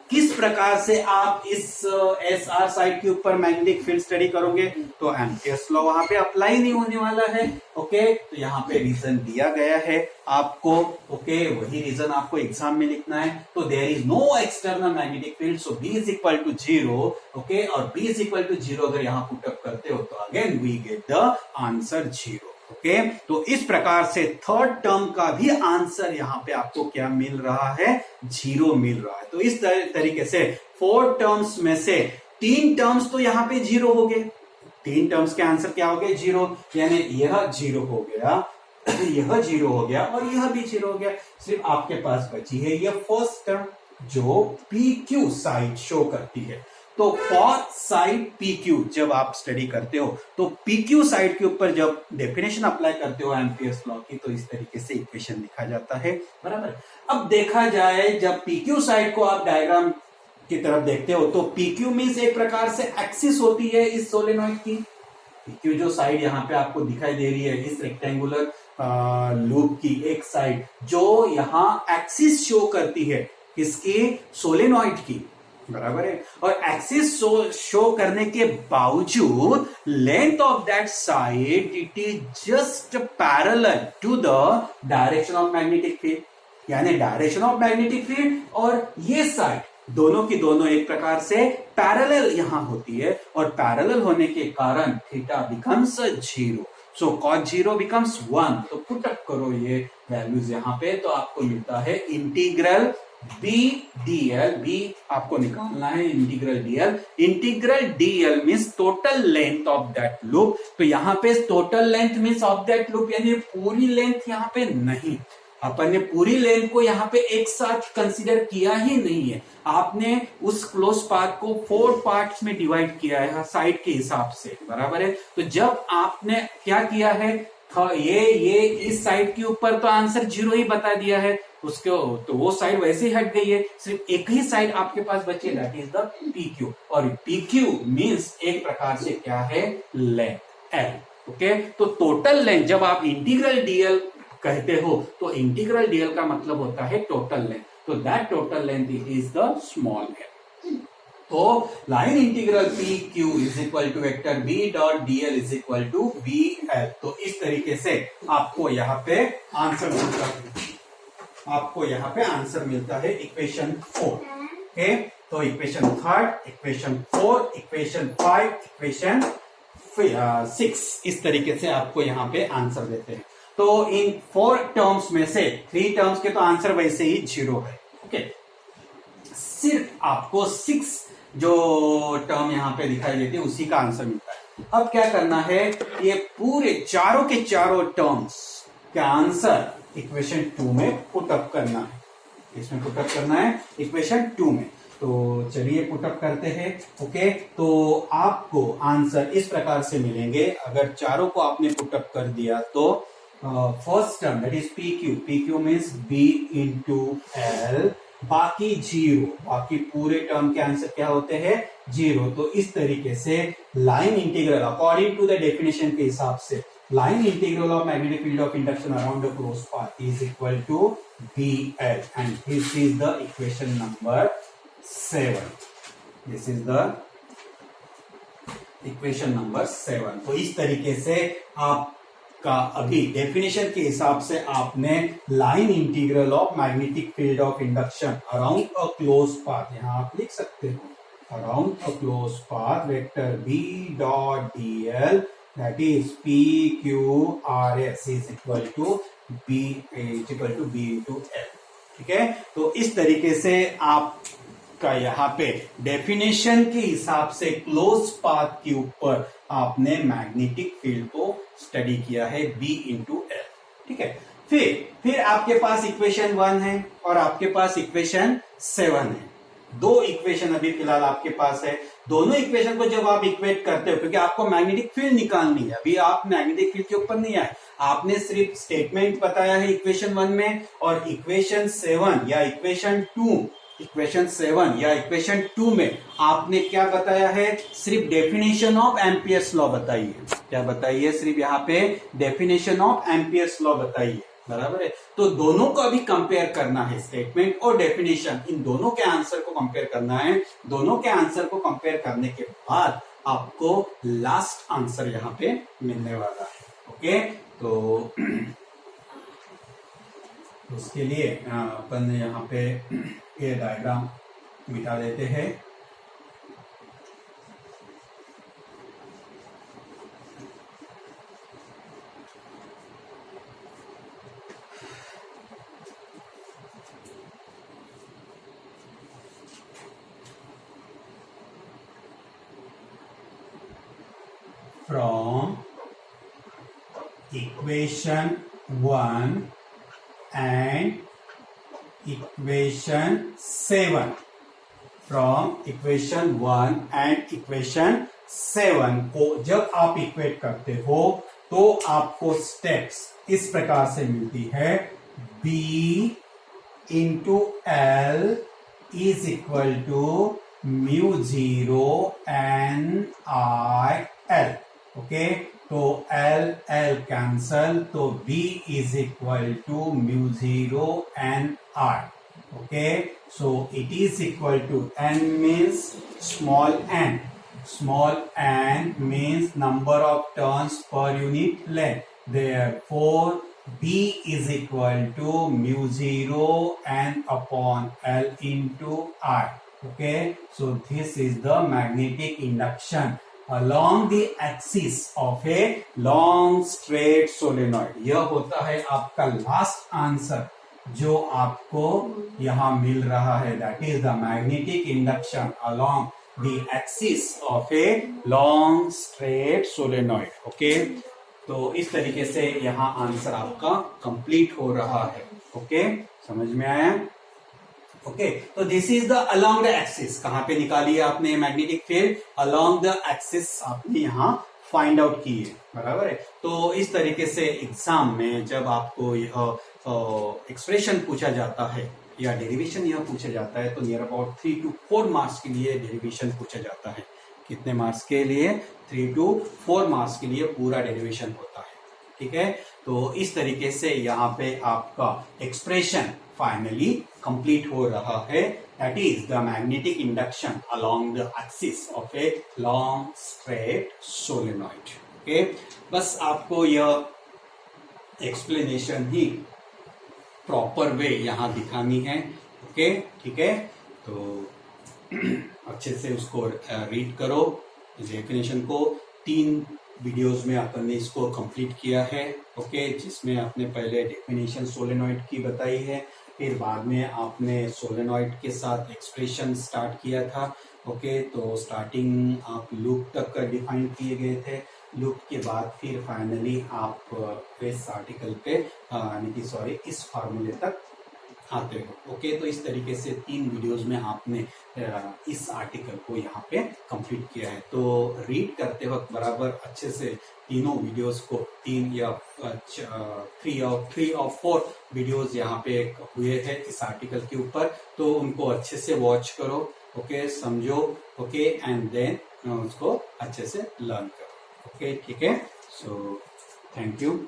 किस प्रकार से आप इस एस आर साइड के ऊपर मैग्नेटिक फील्ड स्टडी करोगे, तो एम्पियर्स लॉ वहां पे अप्लाई नहीं होने वाला है। ओके, तो यहाँ पे रीजन दिया गया है आपको। ओके, वही रीजन आपको एग्जाम में लिखना है। तो there is no external magnetic field, so B is equal to 0। Okay, और बी इज इक्वल टू 0 अगर यहाँ पुटअप करते हो तो again we get the answer 0। Okay, तो इस प्रकार से थर्ड टर्म का भी आंसर यहाँ पे आपको क्या मिल रहा है, 0 मिल रहा है। तो इस तरीके से 4 टर्म्स में से 3 टर्म्स तो यहाँ पे 0 हो गए। 3 टर्म्स के आंसर क्या हो गए, 0, यानी यह 0 हो गया, यह 0 हो गया और यह भी 0 हो गया। सिर्फ आपके पास बची है यह फर्स्ट टर्म जो पी क्यू साइड शो करती है। तो फॉर साइड पी क्यू जब आप स्टडी करते हो तो पी क्यू साइड के ऊपर जब डेफिनेशन अप्लाई करते हो एम्पियर्स लॉ की, तो इस तरीके से इक्वेशन लिखा जाता है, बराबर। अब देखा जाए जब पी क्यू साइड को आप डायग्राम की तरफ देखते हो तो पी क्यू मीन्स एक प्रकार से एक्सिस होती है इस सोलेनॉइड की। पी क्यू जो साइड यहाँ पे आपको दिखाई दे रही है इस रेक्टेंगुलर लूप की एक साइड जो यहाँ एक्सिस शो करती है इसकी सोलेनॉइड की, बराबर है। और एक्सिस शो करने के बावजूद length of that side it is just parallel to the direction of magnetic field, यानी डायरेक्शन ऑफ मैग्नेटिक फील्ड और ये साइड दोनों की दोनों एक प्रकार से पैरेलल यहां होती है, और पैरेलल होने के कारण थीटा बिकम्स 0, सो cos 0 बिकम्स 1। तो पुटअप करो ये वैल्यूज यहां पे, तो आपको मिलता है इंटीग्रल बी डीएल, बी आपको निकालना है integral DL. Integral DL means total length of that loop. तो यहां पे total length means of that loop, यानी पूरी लेंथ यहां पे नहीं, अपन ने पूरी लेंथ को यहाँ पे एक साथ कंसीडर किया ही नहीं है। आपने उस क्लोज पाथ को 4 पार्ट्स में डिवाइड किया है साइड के हिसाब से, बराबर है। तो जब आपने क्या किया है, ये इस साइड के ऊपर तो आंसर 0 ही बता दिया है उसके, तो वो साइड वैसे ही हट गई है, सिर्फ एक ही साइड आपके पास बची, that is the P Q. और पी क्यू मीन्स एक प्रकार से क्या है, लेंथ एल। ओके, तो टोटल लेंथ जब आप इंटीग्रल डीएल कहते हो तो इंटीग्रल डीएल का मतलब होता है टोटल लेंथ, तो that total length it is the small L. तो line integral P Q is equal to vector B dot DL is equal to B L. तो इस तरीके से आपको यहाँ पे आंसर मिलता है, आपको यहाँ पे आंसर मिलता है इक्वेशन 4। ओके, तो इक्वेशन 3, इक्वेशन 4, इक्वेशन 5, इक्वेशन 6, इस तरीके से आपको यहाँ पे आंसर देते हैं। तो इन 4 टर्म्स में से 3 टर्म्स के तो आंसर वैसे ही 0 है। ओके, सिर्फ आपको 6 जो टर्म यहाँ पे दिखाई देती है उसी का आंसर मिलता है। अब क्या करना है, ये पूरे चारों के चारों टर्म्स का आंसर इक्वेशन 2 में पुटअप करना है। इसमें पुटअप करना है इक्वेशन 2 में। तो चलिए पुटअप करते हैं। ओके, तो आपको आंसर इस प्रकार से मिलेंगे, अगर चारों को आपने पुटअप कर दिया तो first term that is P Q, P Q means B into L, बाकी 0, बाकी पूरे टर्म के आंसर क्या होते हैं, 0। तो इस तरीके से line integral according to the definition के हिसाब से line integral of magnetic field of induction around the closed path is equal to BL, and this is the equation number 7. This is the equation number 7. तो इस तरीके से आपका अभी definition के हिसाब से आपने line integral of magnetic field of induction around a close path, यहाँ आप लिख सकते हो around a close path vector B dot DL that is PQRS is equal to B into L। ठीक है, तो इस तरीके से आपका यहाँ पे डेफिनेशन के हिसाब से क्लोज पाथ के ऊपर आपने मैग्नेटिक फील्ड को स्टडी किया है B into L। ठीक है, फिर आपके पास इक्वेशन 1 है और आपके पास इक्वेशन 7 है। 2 इक्वेशन अभी फिलहाल आपके पास है। दोनों इक्वेशन को जब आप इक्वेट करते हो, क्योंकि आपको मैग्नेटिक फील्ड निकालनी है, अभी आप मैग्नेटिक फील्ड के ऊपर नहीं आए, आपने सिर्फ स्टेटमेंट बताया है इक्वेशन 1 में, और इक्वेशन 7 या इक्वेशन 2 में आपने क्या बताया है, सिर्फ डेफिनेशन ऑफ एम्पियर्स लॉ बताइए। क्या बताइए, सिर्फ यहाँ पे डेफिनेशन ऑफ एम्पियर्स लॉ बताइए। बराबर है। तो दोनों को अभी कंपेयर करना है, स्टेटमेंट और डेफिनेशन, इन दोनों के आंसर को कंपेयर करना है। दोनों के आंसर को कंपेयर करने के बाद आपको लास्ट आंसर यहां पे मिलने वाला है। ओके, तो उसके लिए अपन यहाँ पे ये डायग्राम मिटा देते हैं। From equation 1 and equation 7, from equation 1 and equation 7 को जब आप इक्वेट करते हो तो आपको स्टेप्स इस प्रकार से मिलती है। B into L is equal to mu 0 NIL। Okay, तो L कैंसल, तो B is equal to mu 0 NI। Okay, so it is equal to N means small n, small n means number of turns per unit length, therefore B is equal to mu 0 n upon L into I। Okay, so this is the magnetic induction along the axis of a long straight solenoid। यह होता है आपका last answer जो आपको यहां मिल रहा है, that is the magnetic induction along the axis of a long straight solenoid। Okay, तो इस तरीके से यहां आंसर आपका कंप्लीट हो रहा है। ओके, समझ में आया? ओके, तो this is the along the axis. कहां पे निकाली है आपने magnetic field? Along the axis आपने यहां फाइंड आउट की है, बराबर है। तो इस तरीके से एग्जाम में जब आपको यह एक्सप्रेशन पूछा जाता है या डेरिवेशन यह पूछा जाता है तो नियर अबाउट 3 to 4 मार्क्स के लिए डेरिवेशन पूछा जाता है। कितने मार्क्स के लिए? 3 to 4 मार्क्स के लिए पूरा डेरिवेशन होता है। ठीक है, तो इस तरीके से यहाँ पे आपका एक्सप्रेशन फाइनली कंप्लीट हो रहा है, that is the magnetic induction along the axis of a long straight solenoid. Okay, बस आपको यह एक्सप्लेनेशन ही प्रॉपर वे यहां दिखानी है। ओके, ठीक है, तो अच्छे से उसको रीड करो। डेफिनेशन को 3 वीडियोस में अपन ने इसको कंप्लीट किया है। ओके, जिसमें आपने पहले डेफिनेशन सोलेनॉइड की बताई है, फिर बाद में आपने सोलेनॉइड के साथ एक्सप्रेशन स्टार्ट किया था। ओके, तो स्टार्टिंग आप लूप तक डिफाइन किए गए थे, लूप के बाद फिर फाइनली आप इस आर्टिकल पे यानी कि सॉरी इस फार्मूले तक आते हो। ओके, तो इस तरीके से 3 वीडियोस में आपने इस आर्टिकल को यहाँ पे कंप्लीट किया है। तो रीड करते वक्त बराबर अच्छे से तीनों वीडियोस को 3 या 3 और 4 वीडियोस यहाँ पे हुए हैं इस आर्टिकल के ऊपर, तो उनको अच्छे से वॉच करो। ओके, समझो। ओके, एंड देन उसको अच्छे से लर्न करो। ओके, ठीक है, सो थैंक यू।